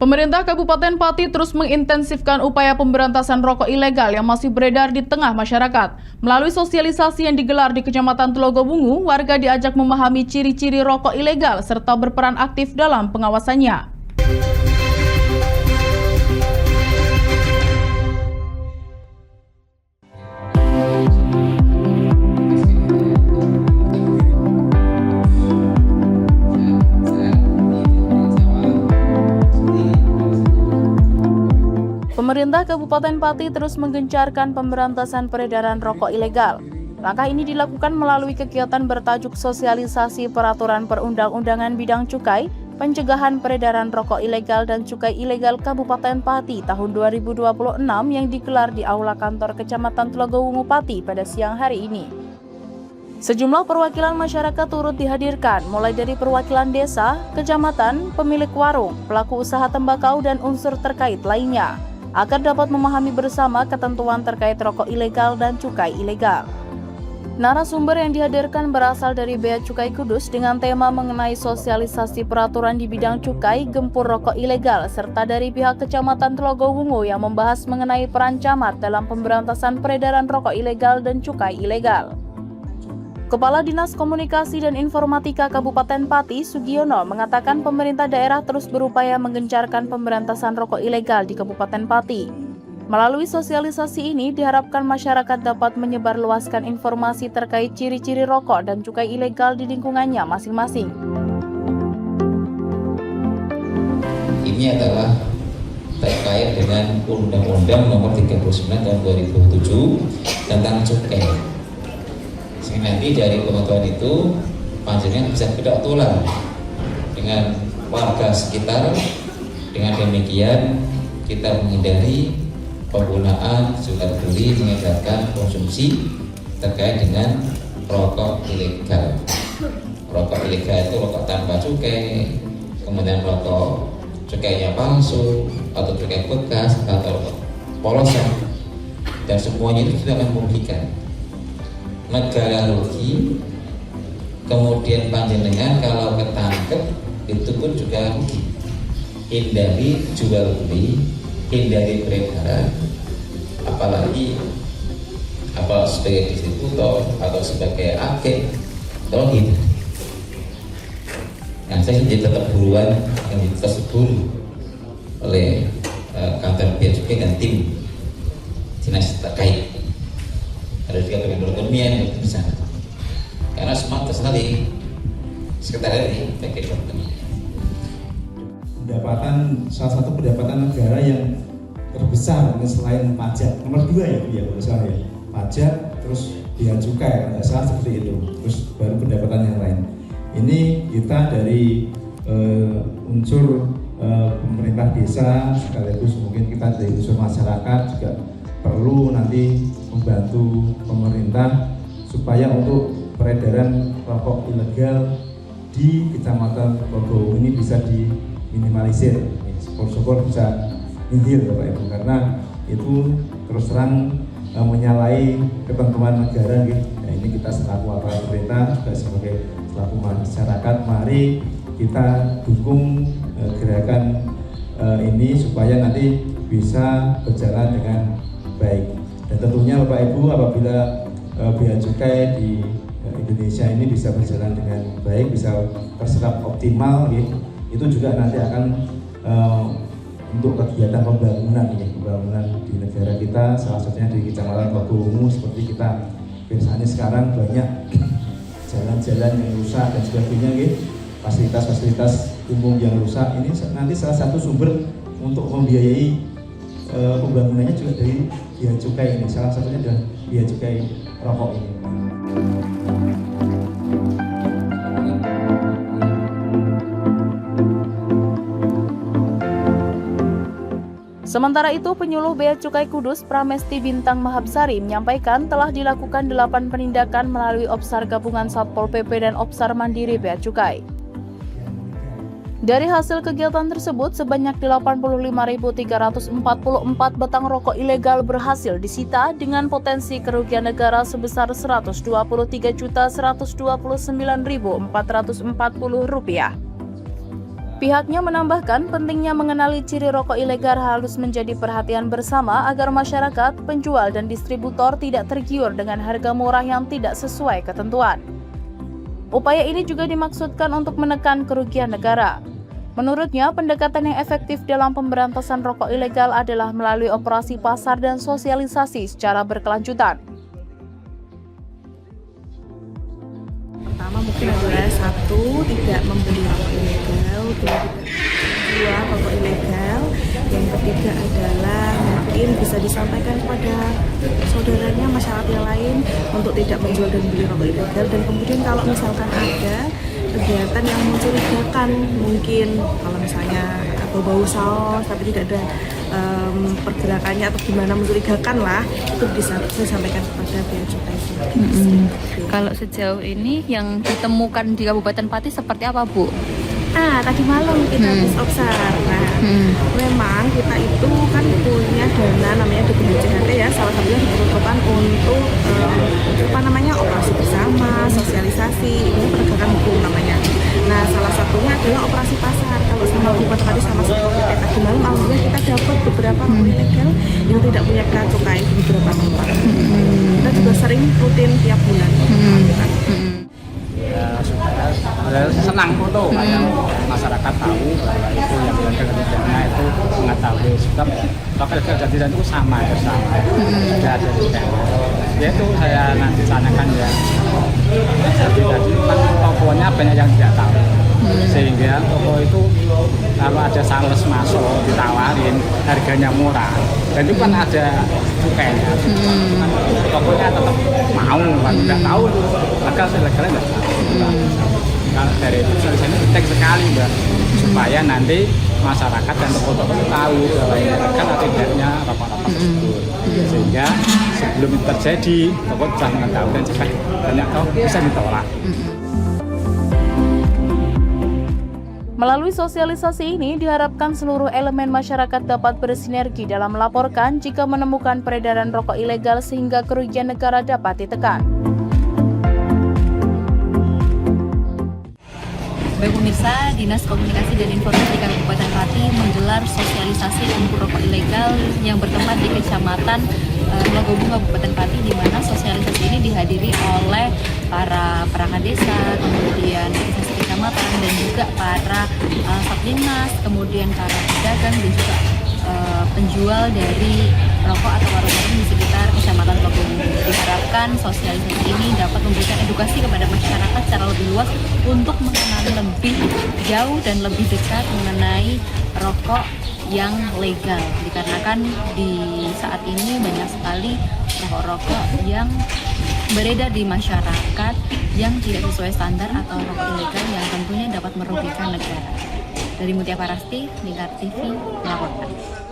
Pemerintah Kabupaten Pati terus mengintensifkan upaya pemberantasan rokok ilegal yang masih beredar di tengah masyarakat. Melalui sosialisasi yang digelar di Kecamatan Telogowungu, warga diajak memahami ciri-ciri rokok ilegal serta berperan aktif dalam pengawasannya. Pemerintah Kabupaten Pati terus menggencarkan pemberantasan peredaran rokok ilegal. Langkah ini dilakukan melalui kegiatan bertajuk sosialisasi peraturan perundang-undangan bidang cukai, pencegahan peredaran rokok ilegal dan cukai ilegal Kabupaten Pati tahun 2026 yang digelar di Aula Kantor Kecamatan Telogowungu Pati pada siang hari ini. Sejumlah perwakilan masyarakat turut dihadirkan, mulai dari perwakilan desa, kecamatan, pemilik warung, pelaku usaha tembakau dan unsur terkait lainnya, agar dapat memahami bersama ketentuan terkait rokok ilegal dan cukai ilegal. Narasumber yang dihadirkan berasal dari Bea Cukai Kudus dengan tema mengenai sosialisasi peraturan di bidang cukai, gempur rokok ilegal, serta dari pihak Kecamatan Telogowungu yang membahas mengenai peran camat dalam pemberantasan peredaran rokok ilegal dan cukai ilegal. Kepala Dinas Komunikasi dan Informatika Kabupaten Pati, Sugiono, mengatakan pemerintah daerah terus berupaya menggencarkan pemberantasan rokok ilegal di Kabupaten Pati. Melalui sosialisasi ini, diharapkan masyarakat dapat menyebarluaskan informasi terkait ciri-ciri rokok dan cukai ilegal di lingkungannya masing-masing. Ini adalah terkait dengan Undang-Undang Nomor 39 Tahun 2007 tentang cukai. Nanti dari pengetahuan itu panjenengan bisa tidak tular dengan warga sekitar. Dengan demikian kita menghindari penggunaan, jual beli, mengedarkan konsumsi terkait dengan rokok ilegal. Rokok ilegal itu rokok tanpa cukai, kemudian rokok cukainya palsu atau cukai bekas atau rokok polosan, dan semuanya itu sudah akan merugikan negara, rugi, kemudian panjenengan kalau ketangkep itu pun juga rugi. Hindari jual beli, hindari peredaran, apalagi sebagai distributor atau sebagai agen, tolong hindari. Nah, saya jadi tetap buruan yang tersebut oleh kantor Bea Cukai dan tim dinas terkait. Ada juga bagian perekonomian yang bisa, karena semata sekali sekretariat ini bagian perekonomian. Salah satu pendapatan negara yang terbesar selain pajak, nomor 2 ya misalnya pajak, terus bea cukai, tidak salah seperti itu, terus baru pendapatan yang lain. Ini kita dari unsur pemerintah desa, sekaligus mungkin kita dari unsur masyarakat juga perlu nanti membantu pemerintah supaya untuk peredaran rokok ilegal di Kecamatan Telogowungu ini bisa diminimalisir, syukur-syukur bisa nihil Bapak Ibu, karena itu terus terang menyalahi ketentuan negara gitu. Nah, ini kita selaku aparat pemerintah juga sebagai selaku masyarakat, mari kita dukung gerakan ini supaya nanti bisa berjalan dengan baik. Dan tentunya Bapak Ibu, apabila bea cukai di Indonesia ini bisa berjalan dengan baik, bisa terserap optimal, itu juga nanti akan untuk kegiatan pembangunan di negara kita, salah satunya di Kecamatan Telogowungu. Seperti kita biasanya sekarang banyak jalan-jalan yang rusak dan sebagainya, fasilitas-fasilitas umum yang rusak, ini nanti salah satu sumber untuk membiayai pembangunannya juga dari bea cukai ini, salah satunya adalah bea cukai rokok ini. Sementara itu, penyuluh Bea Cukai Kudus Pramesti Bintang Mahabsari menyampaikan telah dilakukan 8 penindakan melalui Opsar Gabungan Satpol PP dan Opsar Mandiri Bea Cukai. Dari hasil kegiatan tersebut, sebanyak 85.344 batang rokok ilegal berhasil disita dengan potensi kerugian negara sebesar Rp123.129.440. Pihaknya menambahkan pentingnya mengenali ciri rokok ilegal harus menjadi perhatian bersama agar masyarakat, penjual, dan distributor tidak tergiur dengan harga murah yang tidak sesuai ketentuan. Upaya ini juga dimaksudkan untuk menekan kerugian negara. Menurutnya, pendekatan yang efektif dalam pemberantasan rokok ilegal adalah melalui operasi pasar dan sosialisasi secara berkelanjutan. Pertama mungkin adalah satu, tidak membeli rokok ilegal, tidak jual rokok ilegal. Yang ketiga adalah mungkin bisa disampaikan kepada saudaranya, masyarakat yang lain untuk tidak menjual dan beli rokok ilegal. Dan kemudian kalau misalkan ada kegiatan yang mencurigakan, mungkin kalau misalnya bau-bau saus tapi tidak ada pergerakannya atau gimana mencurigakan lah, itu bisa disampaikan kepada Bea Cukai. Kalau sejauh ini yang ditemukan di Kabupaten Pati seperti apa, Bu? Tadi malam kita habis observ. Memang kita itu kan punya dana namanya DPHCHT ya, salah satunya diperuntukkan untuk operasi bersama, sosialisasi, ini penegakan hukum namanya. Nah, salah satunya adalah operasi pasar. Kalau sama Kabupaten Pati sama seperti tadi malam, alhamdulillah kita dapat beberapa rokok ilegal yang tidak punya bea cukai di beberapa tempat. Kita juga sering rutin tiap bulan. Supaya senang foto kayak masyarakat tahu bahwa itu yang tidaknya itu mengetahui sebab rokok ilegal dan tidak itu sama tidak ada bedanya. Ya itu saya nanti tanyakan ya, jadi tokonya banyak yang tidak tahu sehingga toko itu kalau ada sales masuk ditawarin harganya murah dan itu kan ada cukainya, tokonya tetap mau kan tidak tahu legal ilegalnya tidak tahu. Kalau dari itu solusinya penting sekali Mbak, supaya nanti masyarakat dan toko-toko tahu bahwa ini legal atau tidaknya rokok-rokok tersebut, sehingga sebelum itu terjadi toko sudah mengetahui dan jika banyak tahu bisa ditolak. Melalui sosialisasi ini diharapkan seluruh elemen masyarakat dapat bersinergi dalam melaporkan jika menemukan peredaran rokok ilegal sehingga kerugian negara dapat ditekan. Baik pemirsa, Dinas Komunikasi dan Informasi Kabupaten Pati menggelar sosialisasi tempur rokok ilegal yang bertempat di Kecamatan Logobung, Kabupaten Pati, di mana sosialisasi ini dihadiri oleh para perangkat desa, kemudian instansi kecamatan dan juga para Satlimas, kemudian para pedagang dan juga penjual dari rokok atau warung-warung di sekitar Kecamatan Logobung. Diharapkan sosialisasi ini dapat memberikan edukasi kepada masyarakat secara lebih luas untuk mengenali lebih jauh dan lebih dekat mengenai rokok yang legal, dikarenakan di saat ini banyak sekali rokok-rokok yang beredar di masyarakat yang tidak sesuai standar atau rokok ilegal yang tentunya dapat merugikan negara. Dari Mutia Parasti, Lingkar TV melaporkan.